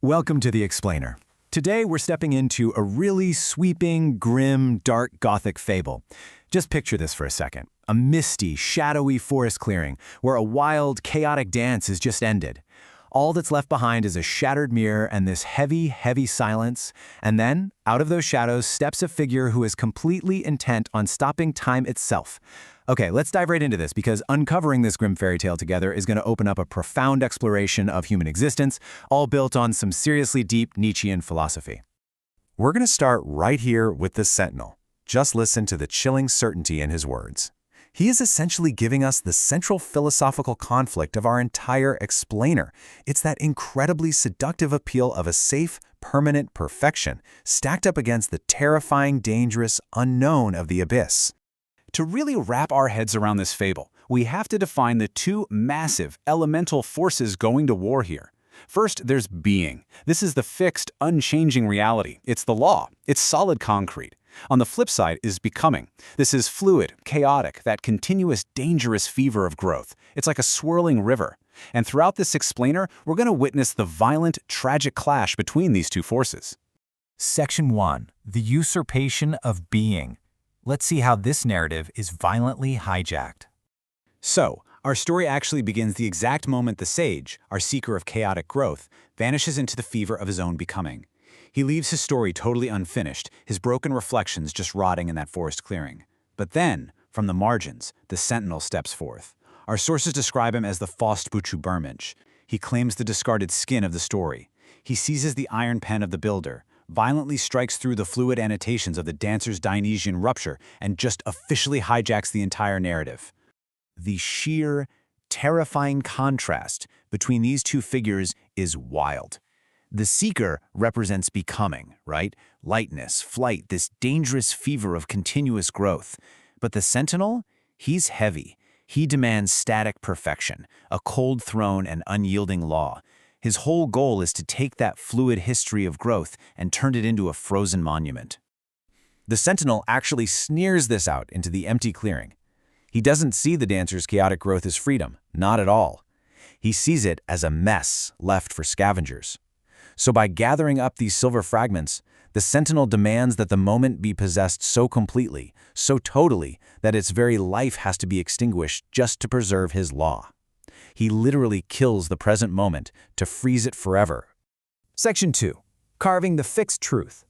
Welcome to The Explainer. Today we're stepping into a really sweeping, grim, dark Gothic fable. Just picture this for a second. A misty, shadowy forest clearing where a wild, chaotic dance has just ended. All that's left behind is a shattered mirror and this heavy, heavy silence. And then, out of those shadows, steps a figure who is completely intent on stopping time itself. Okay, let's dive right into this because uncovering this grim fairy tale together is going to open up a profound exploration of human existence, all built on some seriously deep Nietzschean philosophy. We're going to start right here with the Sentinel. Just listen to the chilling certainty in his words. He is essentially giving us the central philosophical conflict of our entire explainer. It's that incredibly seductive appeal of a safe, permanent perfection stacked up against the terrifying, dangerous unknown of the abyss. To really wrap our heads around this fable, we have to define the two massive, elemental forces going to war here. First, there's being. This is the fixed, unchanging reality. It's the law. It's solid concrete. On the flip side is becoming. This is fluid, chaotic, that continuous, dangerous fever of growth. It's like a swirling river. And throughout this explainer, we're going to witness the violent, tragic clash between these two forces. Section 1. The Usurpation of Being. Let's see how this narrative is violently hijacked. So, our story actually begins the exact moment the sage, our seeker of chaotic growth, vanishes into the fever of his own becoming. He leaves his story totally unfinished, his broken reflections just rotting in that forest clearing. But then, from the margins, the Sentinel steps forth. Our sources describe him as the Faust Buchu Burmage. He claims the discarded skin of the story. He seizes the iron pen of the builder, violently strikes through the fluid annotations of the dancer's Dionysian rupture, and just officially hijacks the entire narrative. The sheer, terrifying contrast between these two figures is wild. The seeker represents becoming, right? Lightness, flight, this dangerous fever of continuous growth. But the Sentinel, he's heavy. He demands static perfection, a cold throne and unyielding law. His whole goal is to take that fluid history of growth and turn it into a frozen monument. The Sentinel actually sneers this out into the empty clearing. He doesn't see the dancer's chaotic growth as freedom, not at all. He sees it as a mess left for scavengers. So by gathering up these silver fragments, the Sentinel demands that the moment be possessed so completely, so totally, that its very life has to be extinguished just to preserve his law. He literally kills the present moment to freeze it forever. Section 2. Carving the Fixed Truth.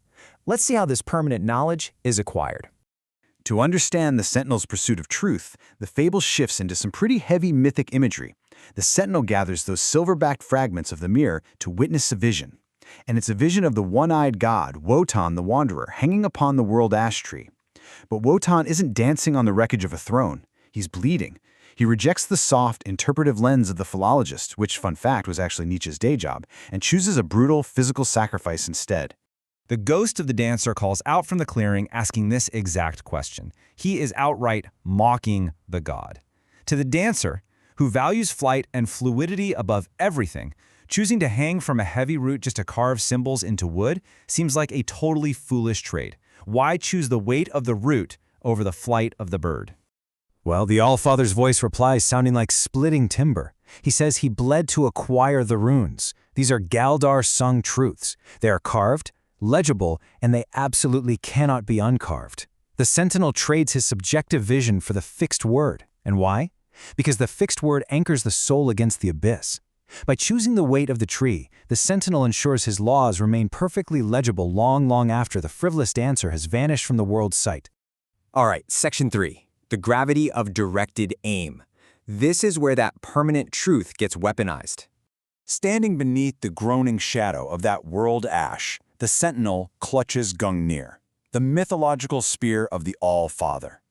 Let's see how this permanent knowledge is acquired. To understand the Sentinel's pursuit of truth, the fable shifts into some pretty heavy mythic imagery. The Sentinel gathers those silver-backed fragments of the mirror to witness a vision. And it's a vision of the one-eyed god, Wotan the Wanderer, hanging upon the world ash tree. But Wotan isn't dancing on the wreckage of a throne. He's bleeding. He rejects the soft, interpretive lens of the philologist, which, fun fact, was actually Nietzsche's day job, and chooses a brutal, physical sacrifice instead. The ghost of the dancer calls out from the clearing asking this exact question. He is outright mocking the god. To the dancer, who values flight and fluidity above everything, choosing to hang from a heavy root just to carve symbols into wood seems like a totally foolish trade. Why choose the weight of the root over the flight of the bird? Well, the Allfather's voice replies sounding like splitting timber. He says he bled to acquire the runes. These are Galdar-sung truths. They are carved, legible, and they absolutely cannot be uncarved. The Sentinel trades his subjective vision for the fixed word. And why? Because the fixed word anchors the soul against the abyss. By choosing the weight of the tree, the Sentinel ensures his laws remain perfectly legible long after the frivolous dancer has vanished from the world's sight. All right, Section 3. The gravity of directed aim. This is where that permanent truth gets weaponized. Standing beneath the groaning shadow of that world ash, the Sentinel clutches Gungnir, the mythological spear of the All-Father.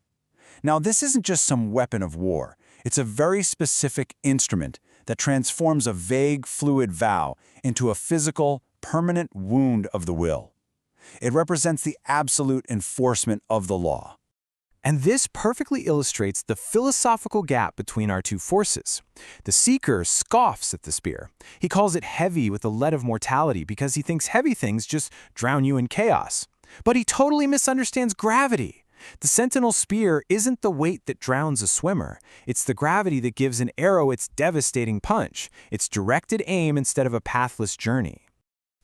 Now, this isn't just some weapon of war. It's a very specific instrument that transforms a vague, fluid vow into a physical, permanent wound of the will. It represents the absolute enforcement of the law. And this perfectly illustrates the philosophical gap between our two forces. The seeker scoffs at the spear. He calls it heavy with the lead of mortality because he thinks heavy things just drown you in chaos. But he totally misunderstands gravity. The Sentinel spear isn't the weight that drowns a swimmer. It's the gravity that gives an arrow its devastating punch. It's directed aim instead of a pathless journey.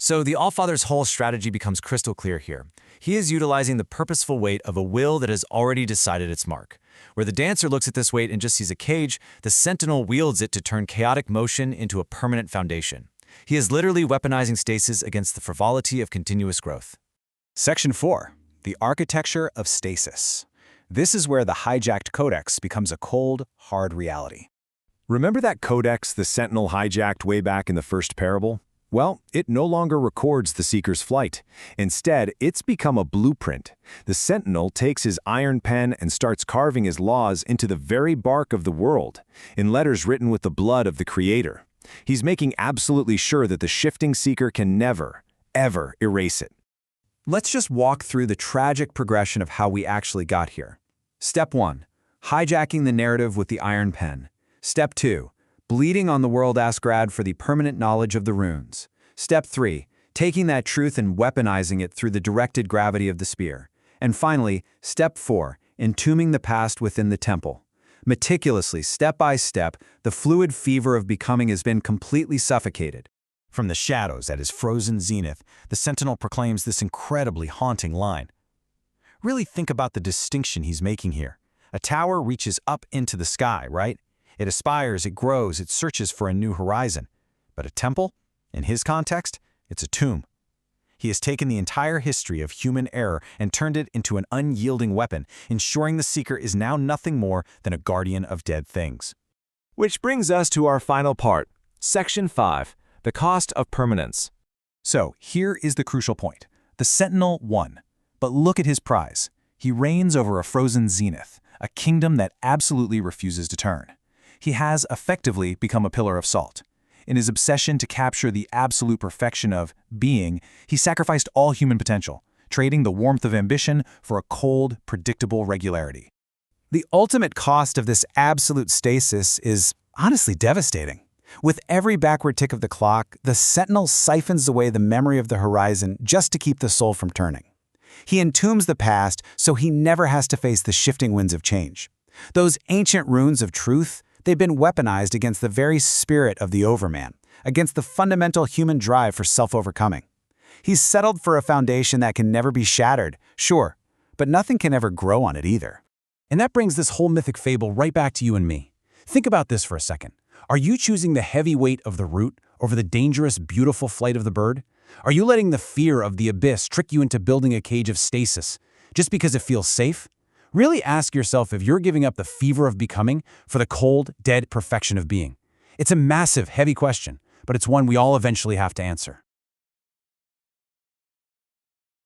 So the Allfather's whole strategy becomes crystal clear here. He is utilizing the purposeful weight of a will that has already decided its mark. Where the dancer looks at this weight and just sees a cage, the sentinel wields it to turn chaotic motion into a permanent foundation. He is literally weaponizing stasis against the frivolity of continuous growth. Section 4. The architecture of stasis. This is where the hijacked codex becomes a cold, hard reality. Remember that codex the Sentinel hijacked way back in the first parable? Well, it no longer records the Seeker's flight. Instead, it's become a blueprint. The Sentinel takes his iron pen and starts carving his laws into the very bark of the world, in letters written with the blood of the Creator. He's making absolutely sure that the shifting Seeker can never, ever erase it. Let's just walk through the tragic progression of how we actually got here. Step 1. Hijacking the narrative with the iron pen. Step 2. Bleeding on the world Asgrad for the permanent knowledge of the runes. Step 3. Taking that truth and weaponizing it through the directed gravity of the spear. And finally, Step 4. Entombing the past within the temple. Meticulously, step by step, the fluid fever of becoming has been completely suffocated. From the shadows at his frozen zenith, the Sentinel proclaims this incredibly haunting line. Really think about the distinction he's making here. A tower reaches up into the sky, right? It aspires, it grows, it searches for a new horizon. But a temple, in his context, it's a tomb. He has taken the entire history of human error and turned it into an unyielding weapon, ensuring the Seeker is now nothing more than a guardian of dead things. Which brings us to our final part, Section 5, the cost of permanence. So, here is the crucial point. The Sentinel won. But look at his prize. He reigns over a frozen zenith, a kingdom that absolutely refuses to turn. He has effectively become a pillar of salt. In his obsession to capture the absolute perfection of being, he sacrificed all human potential, trading the warmth of ambition for a cold, predictable regularity. The ultimate cost of this absolute stasis is honestly devastating. With every backward tick of the clock, the Sentinel siphons away the memory of the horizon just to keep the soul from turning. He entombs the past so he never has to face the shifting winds of change. Those ancient runes of truth, they've been weaponized against the very spirit of the Overman, against the fundamental human drive for self-overcoming. He's settled for a foundation that can never be shattered, sure, but nothing can ever grow on it either. And that brings this whole mythic fable right back to you and me. Think about this for a second. Are you choosing the heavy weight of the root over the dangerous, beautiful flight of the bird? Are you letting the fear of the abyss trick you into building a cage of stasis just because it feels safe? Really ask yourself if you're giving up the fever of becoming for the cold, dead perfection of being. It's a massive, heavy question, but it's one we all eventually have to answer.